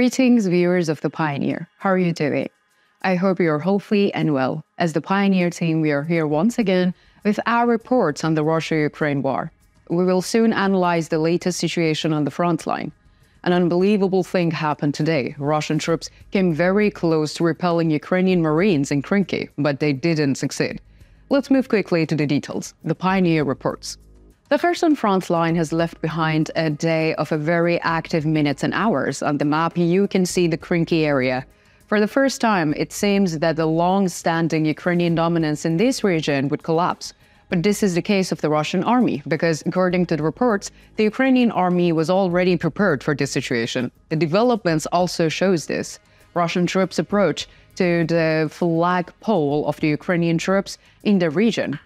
Greetings, viewers of The Pioneer. How are you doing? I hope you're healthy and well. As the Pioneer team, we are here once again with our reports on the Russia-Ukraine war. We will soon analyze the latest situation on the front line. An unbelievable thing happened today. Russian troops came very close to repelling Ukrainian Marines in Krynki, but they didn't succeed. Let's move quickly to the details. The Pioneer reports. The Kherson front line has left behind a day of a very active minutes and hours. On the map, you can see the Krynki area. For the first time, it seems that the long-standing Ukrainian dominance in this region would collapse. But this is the case of the Russian army, because according to the reports, the Ukrainian army was already prepared for this situation. The developments also shows this. Russian troops approach to the flagpole of the Ukrainian troops in the region.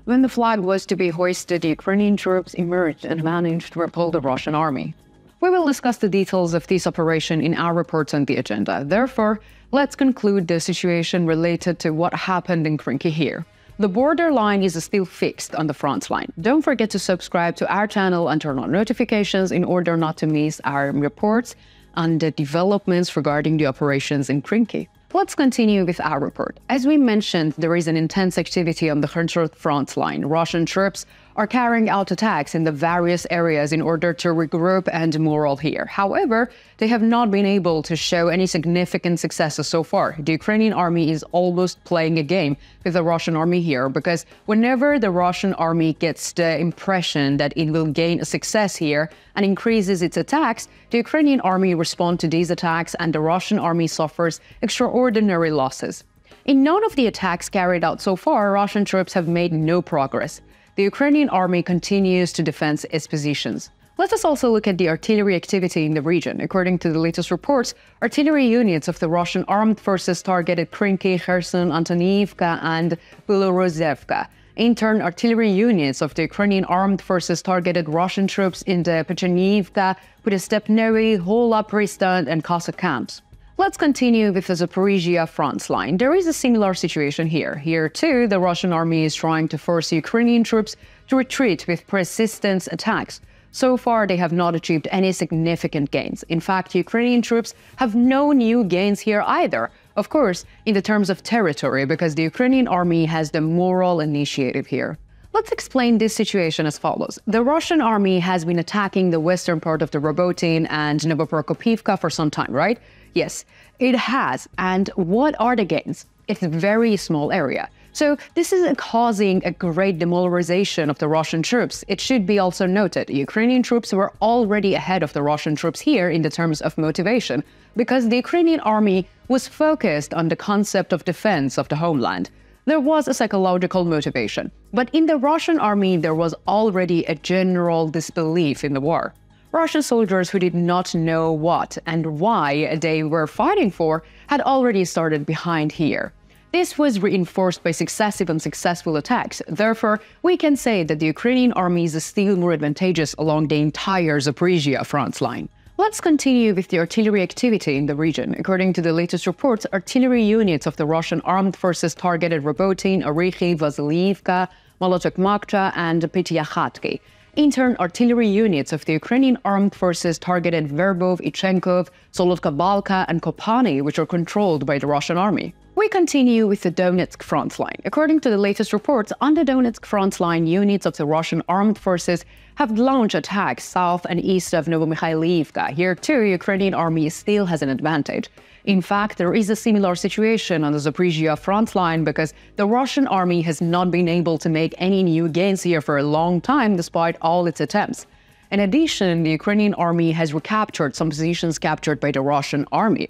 When the flag was to be hoisted, the Ukrainian troops emerged and managed to repel the Russian army. We will discuss the details of this operation in our reports on the agenda. Therefore, let's conclude the situation related to what happened in Krynki here. The border line is still fixed on the front line. Don't forget to subscribe to our channel and turn on notifications in order not to miss our reports on the developments regarding the operations in Krynki. Let's continue with our report. As we mentioned, there is an intense activity on the Kherson front line. Russian troops are carrying out attacks in the various areas in order to regroup and morale here. However, they have not been able to show any significant successes so far. The Ukrainian army is almost playing a game with the Russian army here, because whenever the Russian army gets the impression that it will gain a success here and increases its attacks, the Ukrainian army responds to these attacks and the Russian army suffers extraordinary losses. In none of the attacks carried out so far, Russian troops have made no progress. The Ukrainian army continues to defend its positions. Let us also look at the artillery activity in the region. According to the latest reports, artillery units of the Russian armed forces targeted Krynki, Kherson, Antoniivka, and Belorozhevka. In turn, artillery units of the Ukrainian armed forces targeted Russian troops in the Pecheniivka, Pudestepnoe, Hola, Pristan, and Cossack camps. Let's continue with the Zaporizhia front line. There is a similar situation here. Here, too, the Russian army is trying to force Ukrainian troops to retreat with persistent attacks. So far, they have not achieved any significant gains. In fact, Ukrainian troops have no new gains here either. Of course, in the terms of territory, because the Ukrainian army has the moral initiative here. Let's explain this situation as follows. The Russian army has been attacking the western part of the Robotin and Novoprokopivka for some time, right? Yes, it has. And what are the gains? It's a very small area. So this is causing a great demoralization of the Russian troops. It should be also noted, Ukrainian troops were already ahead of the Russian troops here in the terms of motivation, because the Ukrainian army was focused on the concept of defense of the homeland. There was a psychological motivation. But in the Russian army, there was already a general disbelief in the war. Russian soldiers who did not know what and why they were fighting for had already started behind here. This was reinforced by successive and successful attacks. Therefore, we can say that the Ukrainian army is still more advantageous along the entire Zaporizhia front line. Let's continue with the artillery activity in the region. According to the latest reports, artillery units of the Russian armed forces targeted Robotin, Orikhi, Vasiliivka, Molotokmakcha, and Pityakhatki. In turn, artillery units of the Ukrainian armed forces targeted Verbov, Ichenkov, Solotka Balka, and Kopani, which are controlled by the Russian army. We continue with the Donetsk front line. According to the latest reports, on the Donetsk front line, units of the Russian armed forces have launched attacks south and east of Novomikhailivka. Here, too, Ukrainian army still has an advantage. In fact, there is a similar situation on the Zaporizhia front line, because the Russian army has not been able to make any new gains here for a long time, despite all its attempts. In addition, the Ukrainian army has recaptured some positions captured by the Russian army.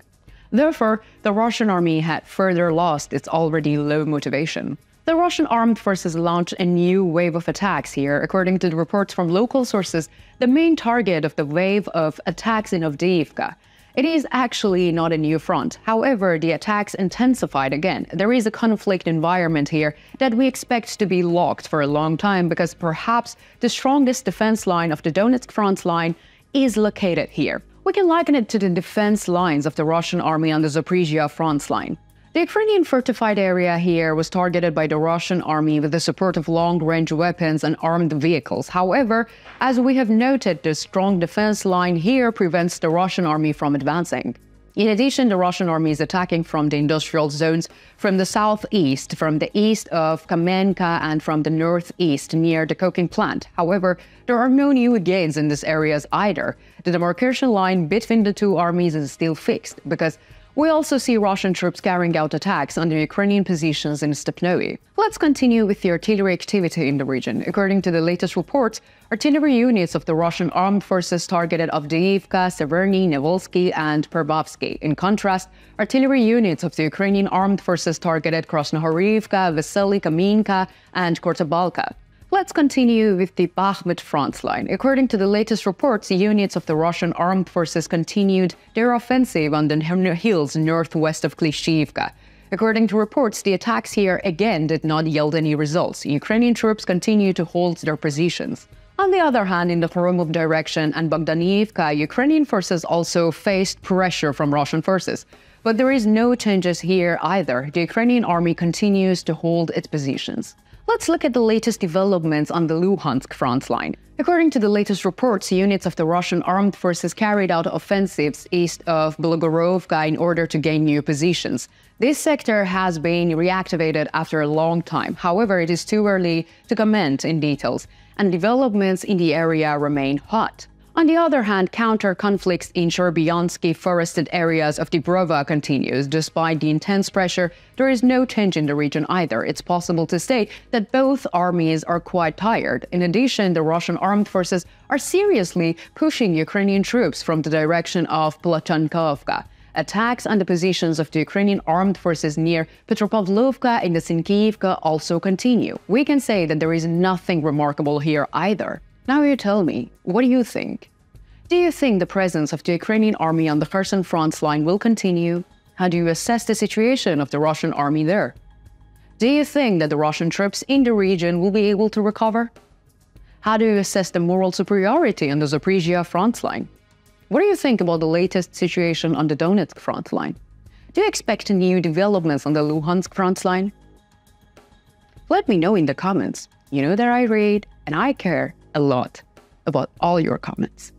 Therefore, the Russian army had further lost its already low motivation. The Russian armed forces launched a new wave of attacks here. According to the reports from local sources, the main target of the wave of attacks in Avdiivka. It is actually not a new front. However, the attacks intensified again. There is a conflict environment here that we expect to be locked for a long time, because perhaps the strongest defense line of the Donetsk front line is located here. We can liken it to the defense lines of the Russian army on the Zaporizhia front line. The Ukrainian fortified area here was targeted by the Russian army with the support of long-range weapons and armed vehicles. However, as we have noted, the strong defense line here prevents the Russian army from advancing. In addition, the Russian army is attacking from the industrial zones from the southeast, from the east of Kamenka, and from the northeast near the coking plant. However, there are no new gains in these areas either. The demarcation line between the two armies is still fixed, because we also see Russian troops carrying out attacks on the Ukrainian positions in Stepnoe. Let's continue with the artillery activity in the region. According to the latest reports, artillery units of the Russian armed forces targeted Avdiivka, Severny, Nevolsky, and Perbavsky. In contrast, artillery units of the Ukrainian armed forces targeted Krasnohorivka, Vesely, Kaminka, and Kortabalka. Let's continue with the Bakhmut front line. According to the latest reports, units of the Russian armed forces continued their offensive on the hills northwest of Klishchiivka. According to reports, the attacks here again did not yield any results. Ukrainian troops continue to hold their positions. On the other hand, in the Khorumov direction and Bogdaniivka, Ukrainian forces also faced pressure from Russian forces. But there is no changes here either. The Ukrainian army continues to hold its positions. Let's look at the latest developments on the Luhansk front line. According to the latest reports, units of the Russian armed forces carried out offensives east of Blogorovka in order to gain new positions. This sector has been reactivated after a long time. However, it is too early to comment in details, and developments in the area remain hot. On the other hand, counter-conflicts in Shorbiansky forested areas of Dibrova continues. Despite the intense pressure, there is no change in the region either. It's possible to state that both armies are quite tired. In addition, the Russian armed forces are seriously pushing Ukrainian troops from the direction of Plotchankovka. Attacks on the positions of the Ukrainian armed forces near Petropavlovka and Sinkiivka also continue. We can say that there is nothing remarkable here either. Now you tell me, what do you think? Do you think the presence of the Ukrainian army on the Kherson front line will continue? How do you assess the situation of the Russian army there? Do you think that the Russian troops in the region will be able to recover? How do you assess the moral superiority on the Zaporizhia front line? What do you think about the latest situation on the Donetsk front line? Do you expect new developments on the Luhansk front line? Let me know in the comments. You know that I read and I care a lot about all your comments.